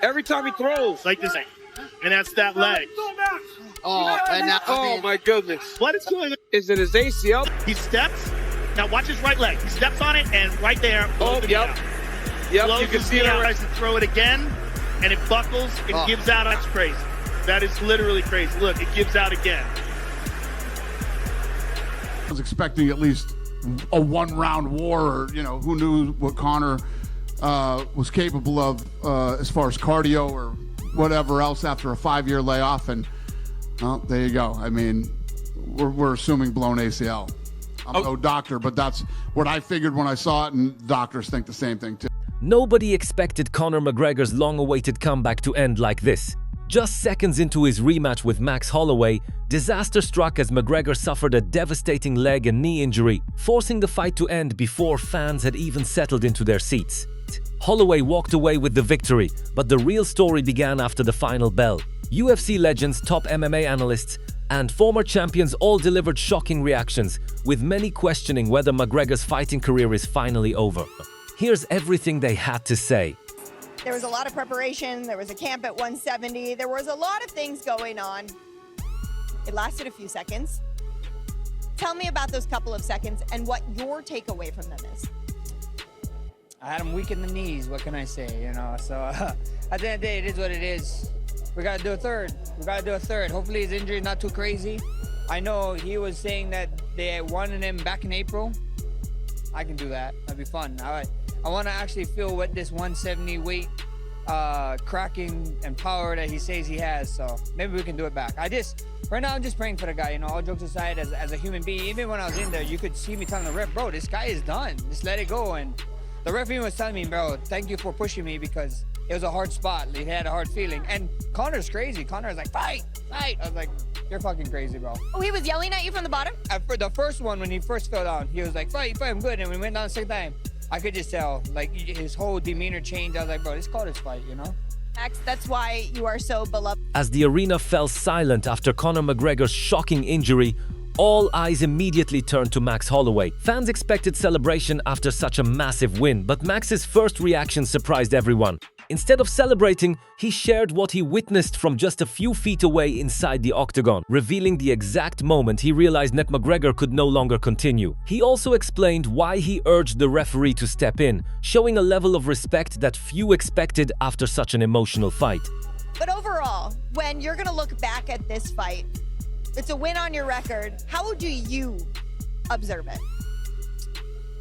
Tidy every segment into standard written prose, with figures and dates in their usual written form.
Every time he throws. Like this. And that's that leg. Oh, and now, Oh my goodness. What is going on? Is it his ACL? He steps. Now watch his right leg. He steps on it and right there. Oh, yep. Yep, you can see it. Tries to throw it again, and it buckles. It gives out. That's crazy. That is literally crazy. Look, it gives out again. I was expecting at least a one-round war, or, you know, who knew what Conor was capable of as far as cardio or whatever else after a 5-year layoff. And, well, there you go. I mean, we're assuming blown ACL. I'm no doctor, but that's what I figured when I saw it, and doctors think the same thing too. Nobody expected Conor McGregor's long-awaited comeback to end like this. Just seconds into his rematch with Max Holloway, disaster struck as McGregor suffered a devastating leg and knee injury, forcing the fight to end before fans had even settled into their seats. Holloway walked away with the victory, but the real story began after the final bell. UFC legends, top MMA analysts, and former champions all delivered shocking reactions, with many questioning whether McGregor's fighting career is finally over. Here's everything they had to say. There was a lot of preparation, there was a camp at 170, there was a lot of things going on. It lasted a few seconds. Tell me about those couple of seconds and what your takeaway from them is. I had him weak in the knees, what can I say, you know? So at the end of the day, it is what it is. We got to do a third. We got to do a third. Hopefully his injury is not too crazy. I know he was saying that they wanted him back in April. I can do that. That'd be fun. I want to actually feel what this 170 weight cracking and power that he says he has. So maybe we can do it back. Right now I'm just praying for the guy, you know, all jokes aside, as a human being. Even when I was in there, you could see me telling the ref, bro, this guy is done. Just let it go. And the referee was telling me, bro, thank you for pushing me, because it was a hard spot. He had a hard feeling. And Conor's crazy. Conor's like, fight, fight. I was like, you're fucking crazy, bro. Oh, he was yelling at you from the bottom? For the first one, when he first fell down, he was like, fight, fight, I'm good. And when we went down the second time, I could just tell, like, his whole demeanor changed. I was like, bro, this called his fight, you know? Max, that's why you are so beloved. As the arena fell silent after Conor McGregor's shocking injury, all eyes immediately turned to Max Holloway. Fans expected celebration after such a massive win, but Max's first reaction surprised everyone. Instead of celebrating, he shared what he witnessed from just a few feet away inside the octagon, revealing the exact moment he realized that McGregor could no longer continue. He also explained why he urged the referee to step in, showing a level of respect that few expected after such an emotional fight. But overall, when you're going to look back at this fight, it's a win on your record. How do you observe it?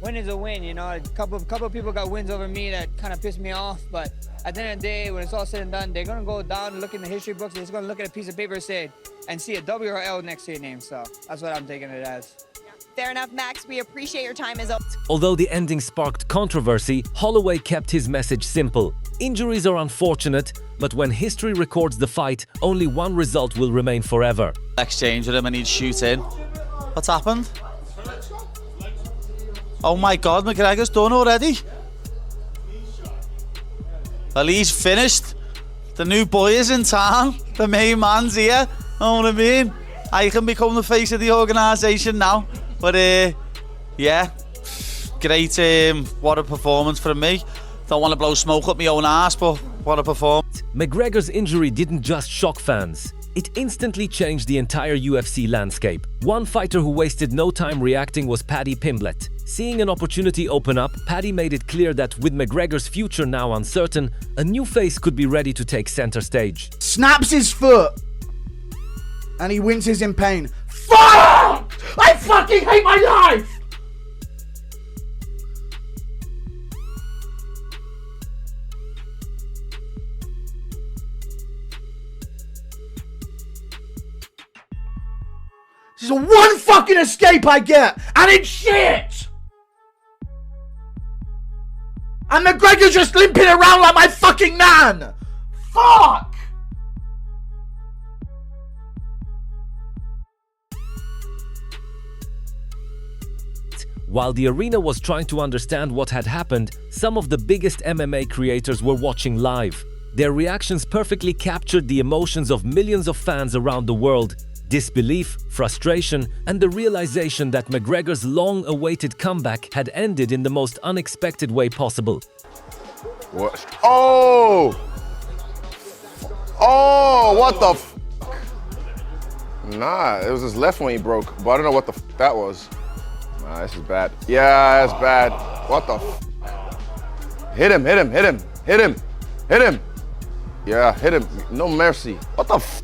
Win is a win, you know. A couple of people got wins over me that kind of pissed me off, but at the end of the day, when it's all said and done, they're gonna go down and look in the history books. They're just gonna look at a piece of paper and see a W or L next to your name. So that's what I'm taking it as. Fair enough, Max. We appreciate your time as always. Although the ending sparked controversy, Holloway kept his message simple. Injuries are unfortunate, but when history records the fight, only one result will remain forever. Exchange with him and he'd shoot in. What's happened? Oh my God, McGregor's done already. Well, he's finished. The new boy is in town. The main man's here. Know what I mean? I can become the face of the organisation now. But yeah, great. What a performance from me. Don't want to blow smoke up my own ass, but what a performance. McGregor's injury didn't just shock fans. It instantly changed the entire UFC landscape. One fighter who wasted no time reacting was Paddy Pimblett. Seeing an opportunity open up, Paddy made it clear that with McGregor's future now uncertain, a new face could be ready to take center stage. Snaps his foot and he winces in pain. Fuck! I fucking hate my life! This is the one fucking escape I get, and it's shit! And McGregor's just limping around like my fucking nan! Fuck! While the arena was trying to understand what had happened, some of the biggest MMA creators were watching live. Their reactions perfectly captured the emotions of millions of fans around the world. Disbelief, frustration, and the realization that McGregor's long-awaited comeback had ended in the most unexpected way possible. What? Oh! Oh, what the f? Nah, it was his left one he broke, but I don't know what the f that was. Nah, this is bad. Yeah, that's bad. What the f? Hit him, hit him, hit him, hit him, hit him. Yeah, hit him. No mercy. What the f?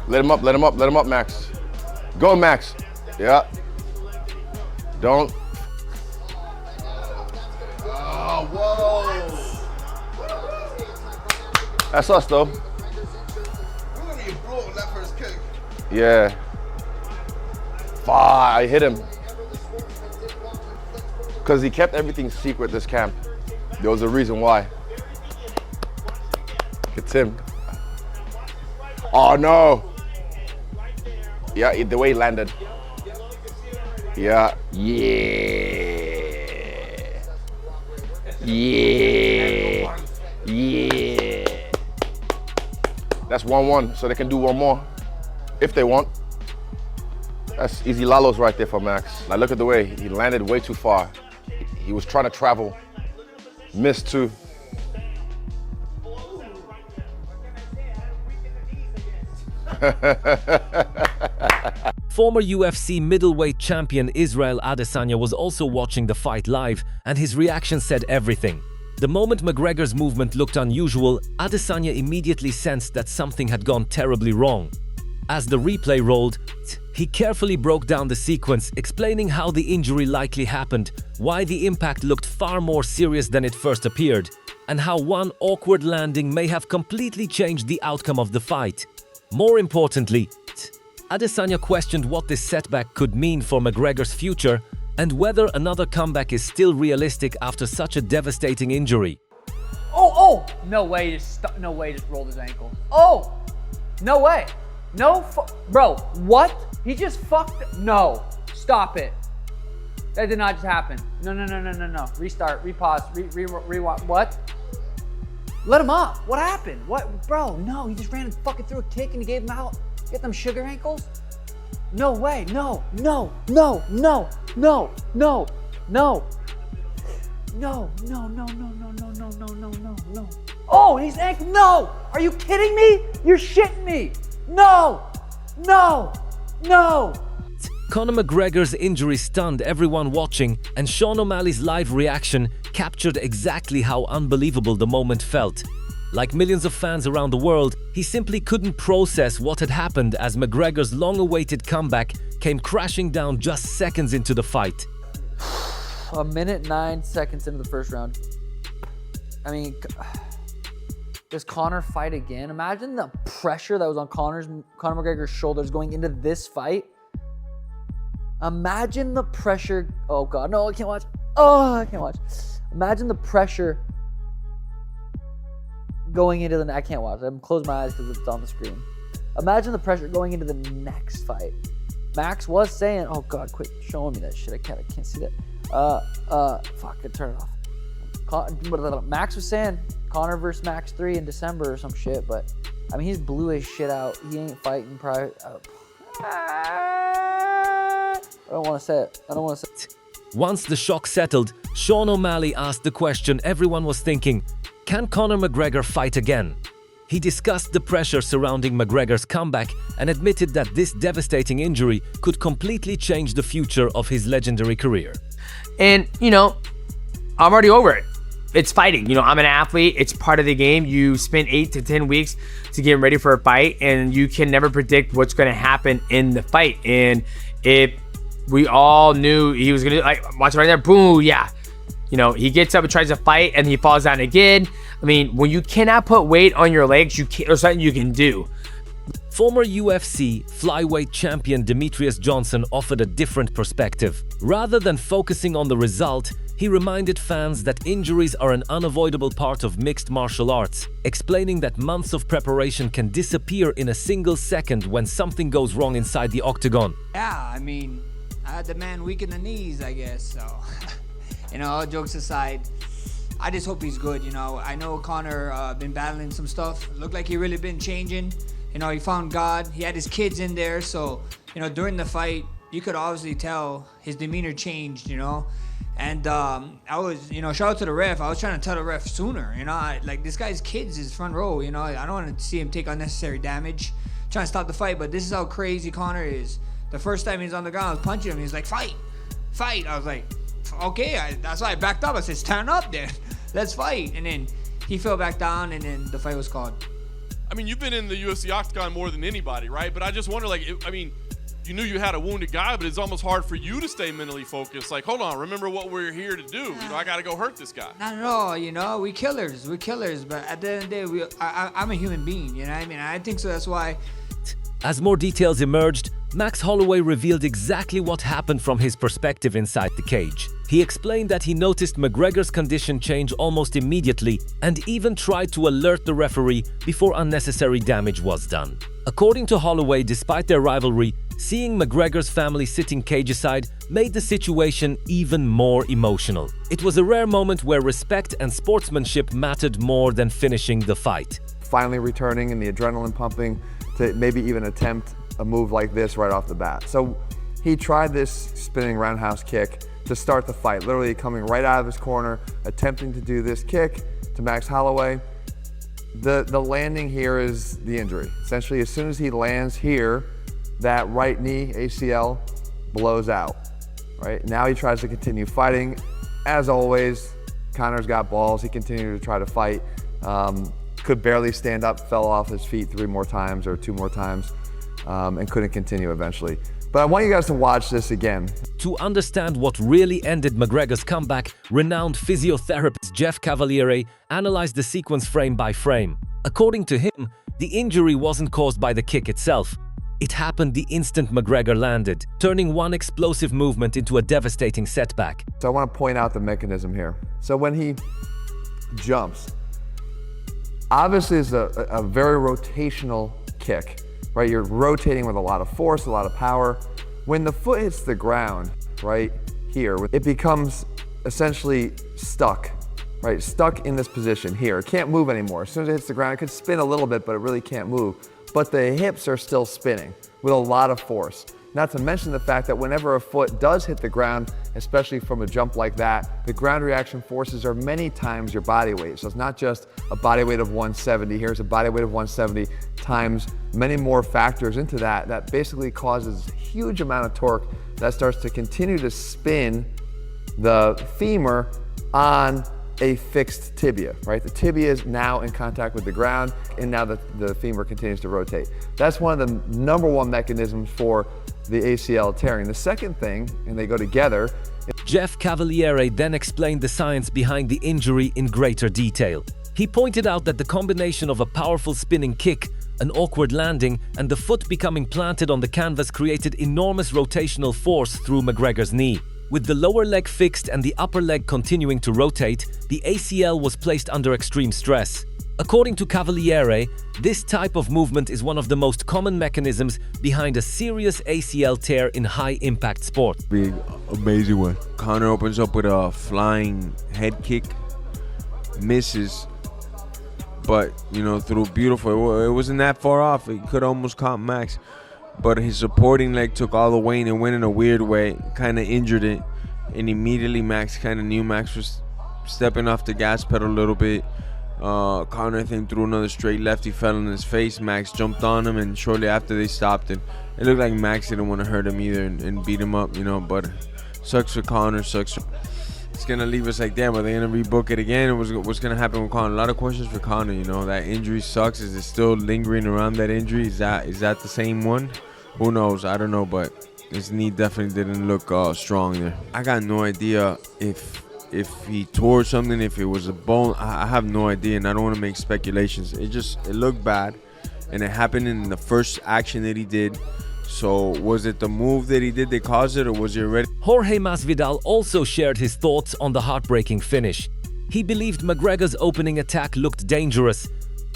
Let him up, let him up, let him up, Max. Go, Max. Yeah. Don't. Oh, whoa. That's us, though. Yeah. I hit him. Because he kept everything secret this camp. There was a reason why. It's him. Oh, no. Yeah, the way he landed. Yeah. Yeah. Yeah. Yeah. That's 1-1, so they can do one more if they want. That's easy Lalos right there for Max. Now look at the way he landed way too far. He was trying to travel, missed too. Former UFC middleweight champion Israel Adesanya was also watching the fight live, and his reaction said everything. The moment McGregor's movement looked unusual, Adesanya immediately sensed that something had gone terribly wrong. As the replay rolled, he carefully broke down the sequence, explaining how the injury likely happened, why the impact looked far more serious than it first appeared, and how one awkward landing may have completely changed the outcome of the fight. More importantly, Adesanya questioned what this setback could mean for McGregor's future and whether another comeback is still realistic after such a devastating injury. Oh! No way, just rolled his ankle. Oh! No way. No, bro, what? He just fucked. No, stop it. That did not just happen. No. Restart, repause, rewind. What? Let him up. What happened? What, bro? No, he just ran and fucking threw a kick and he gave him out. Get them sugar ankles? No way. No. Oh, he's ankle. No. Are you kidding me? You're shitting me. No. Conor McGregor's injury stunned everyone watching, and Sean O'Malley's live reaction captured exactly how unbelievable the moment felt. Like millions of fans around the world, he simply couldn't process what had happened as McGregor's long-awaited comeback came crashing down just seconds into the fight. A minute 9 seconds into the first round. I mean, does Conor fight again? Imagine the pressure that was on Conor McGregor's shoulders going into this fight. Imagine the pressure. Oh God, no, I can't watch. Oh, I can't watch. Imagine the pressure going into the. I can't watch. I'm closing my eyes because it's on the screen. Imagine the pressure going into the next fight. Max was saying, "Oh God, quit showing me that shit. I can't see that." Fuck, I turn it off. Max was saying Conor versus Max 3 in December or some shit, but I mean, he's blew his shit out. He ain't fighting private. I don't want to say it. Once the shock settled, Sean O'Malley asked the question everyone was thinking: can Conor McGregor fight again? He discussed the pressure surrounding McGregor's comeback and admitted that this devastating injury could completely change the future of his legendary career. And, you know, I'm already over it. It's fighting. You know, I'm an athlete. It's part of the game. You spend 8 to 10 weeks to get ready for a fight, and you can never predict what's going to happen in the fight. And if we all knew he was going to, like, watch it right there, boom, yeah. You know, he gets up and tries to fight, and he falls down again. I mean, when you cannot put weight on your legs, there's something you can do. Former UFC flyweight champion Demetrius Johnson offered a different perspective. Rather than focusing on the result, he reminded fans that injuries are an unavoidable part of mixed martial arts, explaining that months of preparation can disappear in a single second when something goes wrong inside the octagon. Yeah, I mean, I had the man weak in the knees, I guess, so... You know, all jokes aside, I just hope he's good, you know. I know Conor been battling some stuff. Looked like he really been changing. You know, he found God. He had his kids in there. So, you know, during the fight, you could obviously tell his demeanor changed, you know. And I was, shout out to the ref. I was trying to tell the ref sooner, like this guy's kids is front row, I don't want to see him take unnecessary damage, trying to stop the fight. But this is how crazy Conor is. The first time he's on the ground, I was punching him. He's like, fight. I was like, okay. That's why I backed up. I said, stand up then. Let's fight. And then he fell back down, and then the fight was called. I mean, you've been in the UFC octagon more than anybody, right? But I just wonder, you knew you had a wounded guy, but it's almost hard for you to stay mentally focused. Like, hold on, remember what we're here to do. I got to go hurt this guy. Not at all, we killers. But at the end of the day, I'm a human being, you know what I mean? I think so, that's why. As more details emerged, Max Holloway revealed exactly what happened from his perspective inside the cage. He explained that he noticed McGregor's condition change almost immediately and even tried to alert the referee before unnecessary damage was done. According to Holloway, despite their rivalry, seeing McGregor's family sitting cageaside made the situation even more emotional. It was a rare moment where respect and sportsmanship mattered more than finishing the fight. Finally returning and the adrenaline pumping to maybe even attempt a move like this right off the bat. So he tried this spinning roundhouse kick to start the fight, literally coming right out of his corner, attempting to do this kick to Max Holloway. The landing here is the injury. Essentially, as soon as he lands here, that right knee, ACL, blows out, right? Now he tries to continue fighting. As always, Conor's got balls. He continued to try to fight. Could barely stand up, fell off his feet 3 more times or 2 more times, and couldn't continue eventually. But I want you guys to watch this again. To understand what really ended McGregor's comeback, renowned physiotherapist Jeff Cavaliere analyzed the sequence frame by frame. According to him, the injury wasn't caused by the kick itself. It happened the instant McGregor landed, turning one explosive movement into a devastating setback. So I want to point out the mechanism here. So when he jumps, obviously it's a very rotational kick, right? You're rotating with a lot of force, a lot of power. When the foot hits the ground, right here, it becomes essentially stuck, right? Stuck in this position here. It can't move anymore. As soon as it hits the ground, it could spin a little bit, but it really can't move. But the hips are still spinning with a lot of force. Not to mention the fact that whenever a foot does hit the ground, especially from a jump like that, the ground reaction forces are many times your body weight. So it's not just a body weight of 170. Here's a body weight of 170 times many more factors into that. That basically causes a huge amount of torque that starts to continue to spin the femur on a fixed tibia, right? The tibia is now in contact with the ground, and now the femur continues to rotate. That's one of the #1 mechanisms for the ACL tearing. The second thing, and they go together. Jeff Cavaliere then explained the science behind the injury in greater detail. He pointed out that the combination of a powerful spinning kick, an awkward landing, and the foot becoming planted on the canvas created enormous rotational force through McGregor's knee. With the lower leg fixed and the upper leg continuing to rotate, the ACL was placed under extreme stress. According to Cavaliere, this type of movement is one of the most common mechanisms behind a serious ACL tear in high-impact sport. Big, amazing one. Conor opens up with a flying head kick, misses, but through beautiful. It wasn't that far off. He could almost caught Max. But his supporting leg took all the weight and went in a weird way, kind of injured it. And immediately Max kind of knew Max was stepping off the gas pedal a little bit. Conor, I think, threw another straight left. He fell on his face. Max jumped on him, and shortly after they stopped it. It looked like Max didn't want to hurt him either and beat him up, but sucks for Conor, sucks for... It's going to leave us like, damn, are they going to rebook it again? What's going to happen with Conor? A lot of questions for Conor, that injury sucks. Is it still lingering around that injury? Is that the same one? Who knows? I don't know, but his knee definitely didn't look strong there. I got no idea if he tore something, if it was a bone. I have no idea, and I don't want to make speculations. It looked bad, and it happened in the first action that he did. So was it the move that he did that caused it, or was he already? Jorge Masvidal also shared his thoughts on the heartbreaking finish. He believed McGregor's opening attack looked dangerous,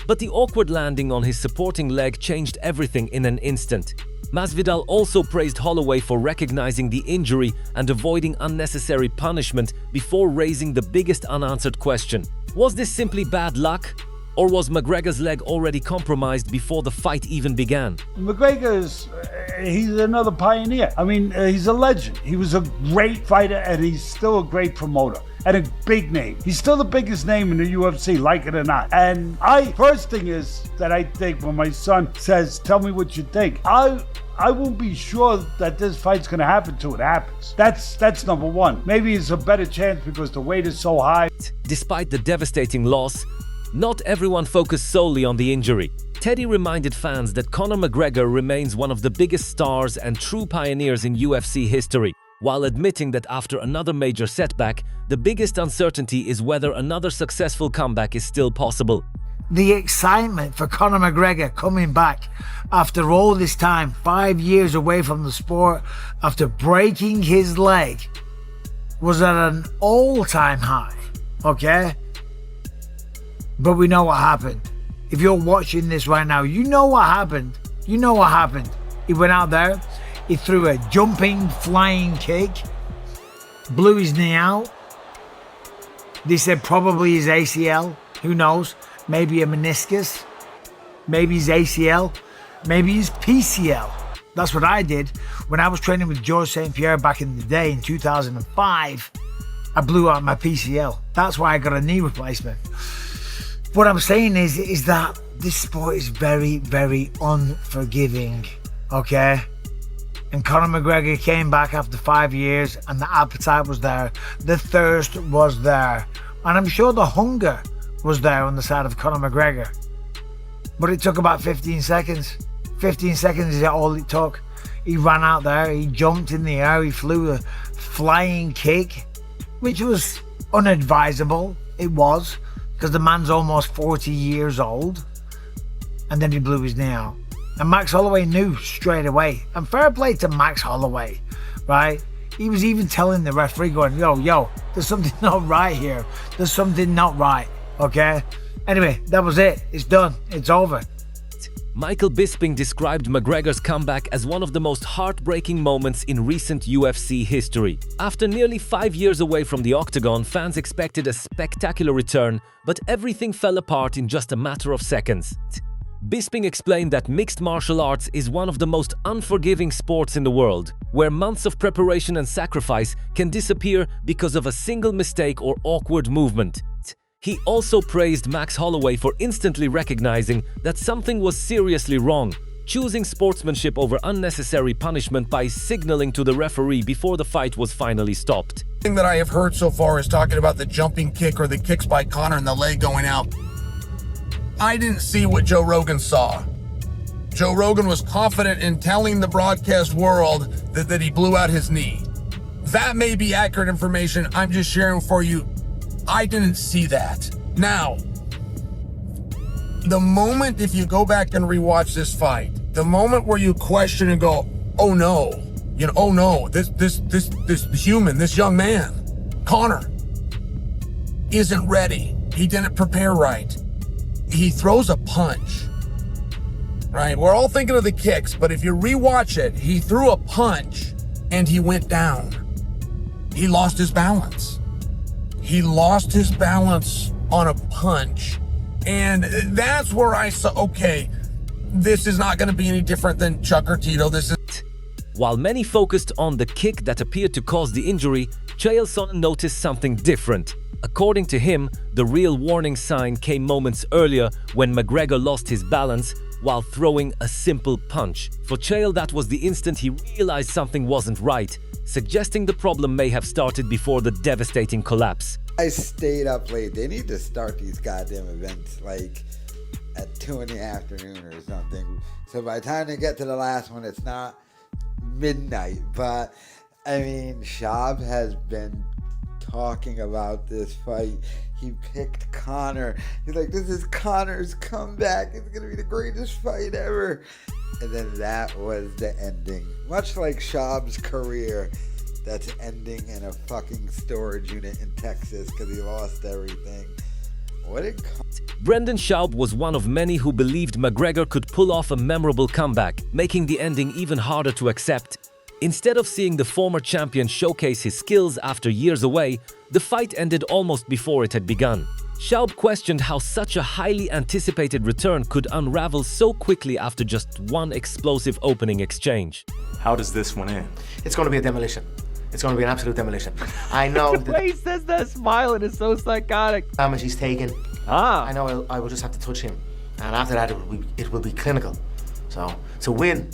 but the awkward landing on his supporting leg changed everything in an instant. Masvidal also praised Holloway for recognizing the injury and avoiding unnecessary punishment before raising the biggest unanswered question. Was this simply bad luck? Or was McGregor's leg already compromised before the fight even began? McGregor's, he's another pioneer. I mean, he's a legend. He was a great fighter, and he's still a great promoter and a big name. He's still the biggest name in the UFC, like it or not. And first thing is that I think when my son says, tell me what you think, I won't be sure that this fight's going to happen till it happens. That's number one. Maybe it's a better chance because the weight is so high. Despite the devastating loss, not everyone focused solely on the injury. Teddy reminded fans that Conor McGregor remains one of the biggest stars and true pioneers in UFC history, while admitting that after another major setback, the biggest uncertainty is whether another successful comeback is still possible. The excitement for Conor McGregor coming back after all this time, 5 years away from the sport, after breaking his leg, was at an all-time high, okay? But we know what happened. If you're watching this right now, you know what happened. You know what happened. He went out there, he threw a jumping, flying kick, blew his knee out. They said probably his ACL, who knows? Maybe a meniscus, maybe his ACL, maybe his PCL. That's what I did when I was training with George St. Pierre back in the day in 2005. I blew out my PCL. That's why I got a knee replacement. What I'm saying is that this sport is very, very unforgiving, okay? And Conor McGregor came back after 5 years and the appetite was there. The thirst was there. And I'm sure the hunger was there on the side of Conor McGregor. But it took about 15 seconds. 15 seconds is all it took. He ran out there, he jumped in the air, he flew a flying kick, which was unadvisable. It was, because the man's almost 40 years old. And then he blew his knee out. And Max Holloway knew straight away. And fair play to Max Holloway, right? He was even telling the referee going, yo, there's something not right here. There's something not right. Okay? Anyway, that was it. It's done. It's over. Michael Bisping described McGregor's comeback as one of the most heartbreaking moments in recent UFC history. After nearly 5 years away from the octagon, fans expected a spectacular return, but everything fell apart in just a matter of seconds. Bisping explained that mixed martial arts is one of the most unforgiving sports in the world, where months of preparation and sacrifice can disappear because of a single mistake or awkward movement. He also praised Max Holloway for instantly recognizing that something was seriously wrong, choosing sportsmanship over unnecessary punishment by signaling to the referee before the fight was finally stopped. The thing that I have heard so far is talking about the jumping kick or the kicks by Conor and the leg going out. I didn't see what Joe Rogan saw. Joe Rogan was confident in telling the broadcast world that he blew out his knee. That may be accurate information. I'm just sharing for you. I didn't see that. Now, the moment, if you go back and rewatch this fight, the moment where you question and go, oh no, oh no, this human, this young man, Conor, isn't ready. He didn't prepare right. He throws a punch, right? We're all thinking of the kicks, but if you rewatch it, he threw a punch and he went down. He lost his balance. He lost his balance on a punch. And that's where I saw, okay, this is not going to be any different than Chuck or Tito. This is. While many focused on the kick that appeared to cause the injury, Chael Sonnen noticed something different. According to him, the real warning sign came moments earlier when McGregor lost his balance while throwing a simple punch. For Chael, that was the instant he realized something wasn't right, suggesting the problem may have started before the devastating collapse. I stayed up late. They need to start these goddamn events like at 2 in the afternoon or something. So by the time they get to the last one, it's not midnight. But I mean, Shab has been talking about this fight. He picked Conor. He's like, this is Conor's comeback. It's gonna be the greatest fight ever. And then that was the ending. Much like Shab's career, that's ending in a fucking storage unit in Texas because he lost everything. What did Brendan Schaub was one of many who believed McGregor could pull off a memorable comeback, making the ending even harder to accept. Instead of seeing the former champion showcase his skills after years away, the fight ended almost before it had begun. Schaub questioned how such a highly anticipated return could unravel so quickly after just one explosive opening exchange. How does this one end? It's going to be a demolition. It's going to be an absolute demolition. I know The way he says that smiling is so psychotic. damage he's taken. Ah. I know I will just have to touch him. And after that, it will be clinical. So to win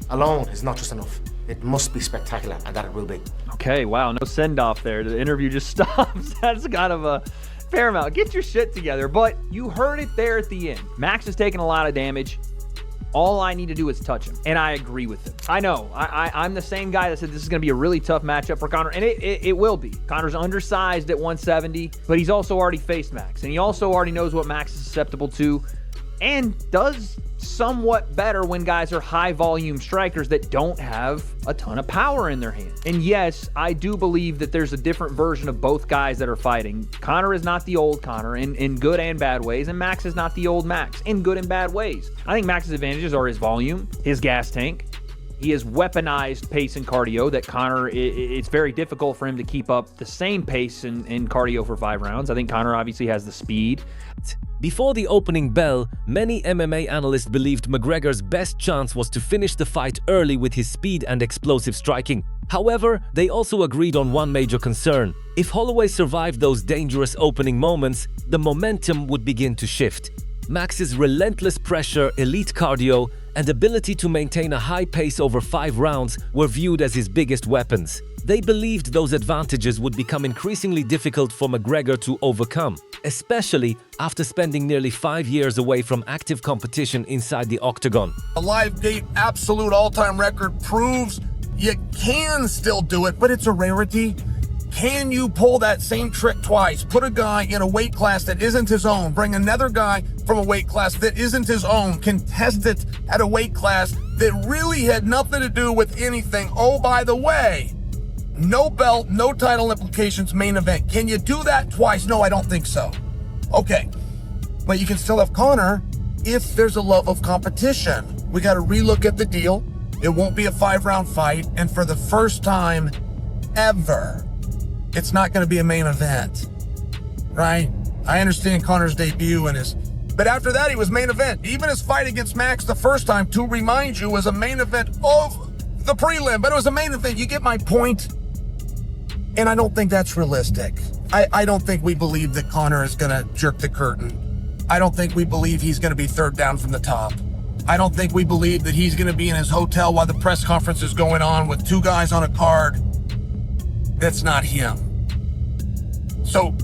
alone is not just enough. It must be spectacular, and that it will be. Okay, wow, no send-off there. The interview just stops. That's kind of a fair amount. Get your shit together. But you heard it there at the end. Max has taken a lot of damage. All I need to do is touch him, and I agree with him. I know, I'm the same guy that said this is going to be a really tough matchup for Conor, and it will be. Conor's undersized at 170, but he's also already faced Max, and he also already knows what Max is susceptible to, and does somewhat better when guys are high-volume strikers that don't have a ton of power in their hand. And yes, I do believe that there's a different version of both guys that are fighting. Conor is not the old Conor in good and bad ways, and Max is not the old Max in good and bad ways. I think Max's advantages are his volume, his gas tank. He has weaponized pace and cardio that Conor, it's very difficult for him to keep up the same pace and cardio for 5 rounds. I think Conor obviously has the speed. Before the opening bell, many MMA analysts believed McGregor's best chance was to finish the fight early with his speed and explosive striking. However, they also agreed on one major concern. If Holloway survived those dangerous opening moments, the momentum would begin to shift. Max's relentless pressure, elite cardio, and ability to maintain a high pace over 5 rounds were viewed as his biggest weapons. They believed those advantages would become increasingly difficult for McGregor to overcome, especially after spending nearly 5 years away from active competition inside the octagon. A live gate absolute all-time record proves you can still do it, but it's a rarity. Can you pull that same trick twice? Put a guy in a weight class that isn't his own, bring another guy from a weight class that isn't his own, contest it at a weight class that really had nothing to do with anything. Oh, by the way, no belt, no title implications, main event. Can you do that twice? No, I don't think so. Okay, but you can still have Conor if there's a love of competition. We got to relook at the deal. It won't be a 5-round fight, and for the first time ever, it's not going to be a main event, right? I understand Conor's debut and but after that, he was main event. Even his fight against Max the first time, to remind you, was a main event of the prelim, but it was a main event. You get my point? And I don't think that's realistic. I don't think we believe that Conor is going to jerk the curtain. I don't think we believe he's going to be third down from the top. I don't think we believe that he's going to be in his hotel while the press conference is going on with 2 guys on a card. That's not him. So,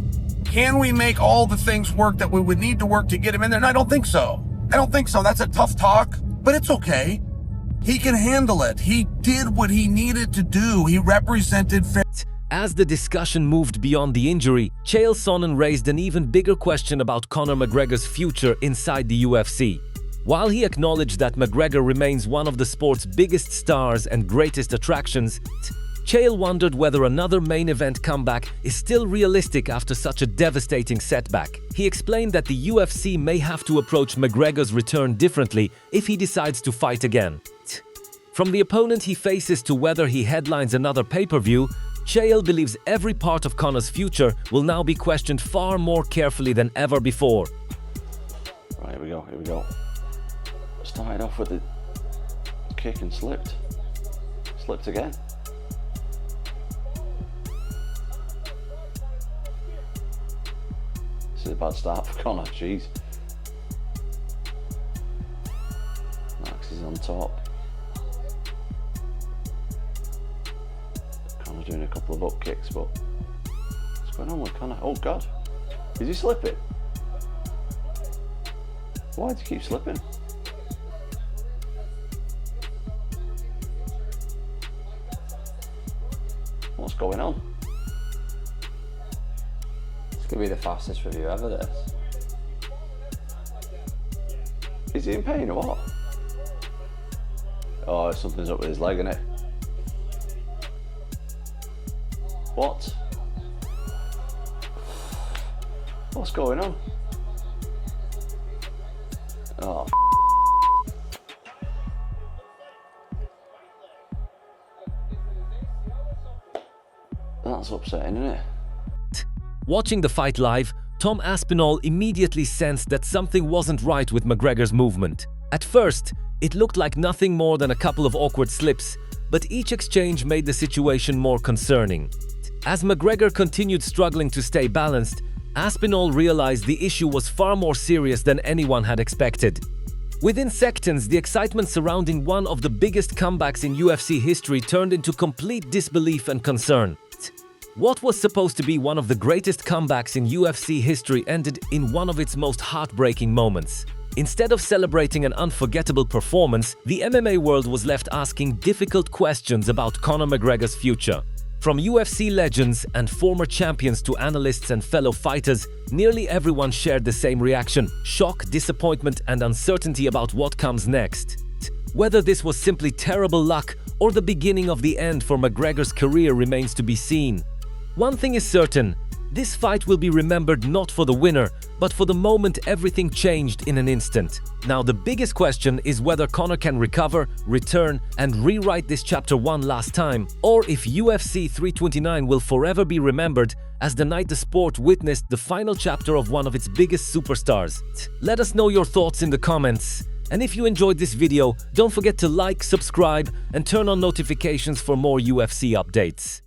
can we make all the things work that we would need to work to get him in there? And I don't think so. I don't think so. That's a tough talk, but it's okay. He can handle it. He did what he needed to do. He represented fair. As the discussion moved beyond the injury, Chael Sonnen raised an even bigger question about Conor McGregor's future inside the UFC. While he acknowledged that McGregor remains one of the sport's biggest stars and greatest attractions, Chael wondered whether another main event comeback is still realistic after such a devastating setback. He explained that the UFC may have to approach McGregor's return differently if he decides to fight again. From the opponent he faces to whether he headlines another pay-per-view, Chael believes every part of Conor's future will now be questioned far more carefully than ever before. Right, here we go. Started off with the kick and slipped. Slipped again. This is a bad start for Conor, jeez. Max is on top. Conor's doing a couple of up kicks, but what's going on with Conor? Oh God, is he slipping? Why does he keep slipping? What's going on? It's going to be the fastest review ever, this. Is he in pain or what? Oh, something's up with his leg, isn't it? What? What's going on? Oh, that's upsetting, isn't it? Watching the fight live, Tom Aspinall immediately sensed that something wasn't right with McGregor's movement. At first, it looked like nothing more than a couple of awkward slips, but each exchange made the situation more concerning. As McGregor continued struggling to stay balanced, Aspinall realized the issue was far more serious than anyone had expected. Within seconds, the excitement surrounding one of the biggest comebacks in UFC history turned into complete disbelief and concern. What was supposed to be one of the greatest comebacks in UFC history ended in one of its most heartbreaking moments. Instead of celebrating an unforgettable performance, the MMA world was left asking difficult questions about Conor McGregor's future. From UFC legends and former champions to analysts and fellow fighters, nearly everyone shared the same reaction: shock, disappointment, and uncertainty about what comes next. Whether this was simply terrible luck or the beginning of the end for McGregor's career remains to be seen. One thing is certain: this fight will be remembered not for the winner, but for the moment everything changed in an instant. Now the biggest question is whether Conor can recover, return, and rewrite this chapter one last time, or if UFC 329 will forever be remembered as the night the sport witnessed the final chapter of one of its biggest superstars. Let us know your thoughts in the comments. And if you enjoyed this video, don't forget to like, subscribe, and turn on notifications for more UFC updates.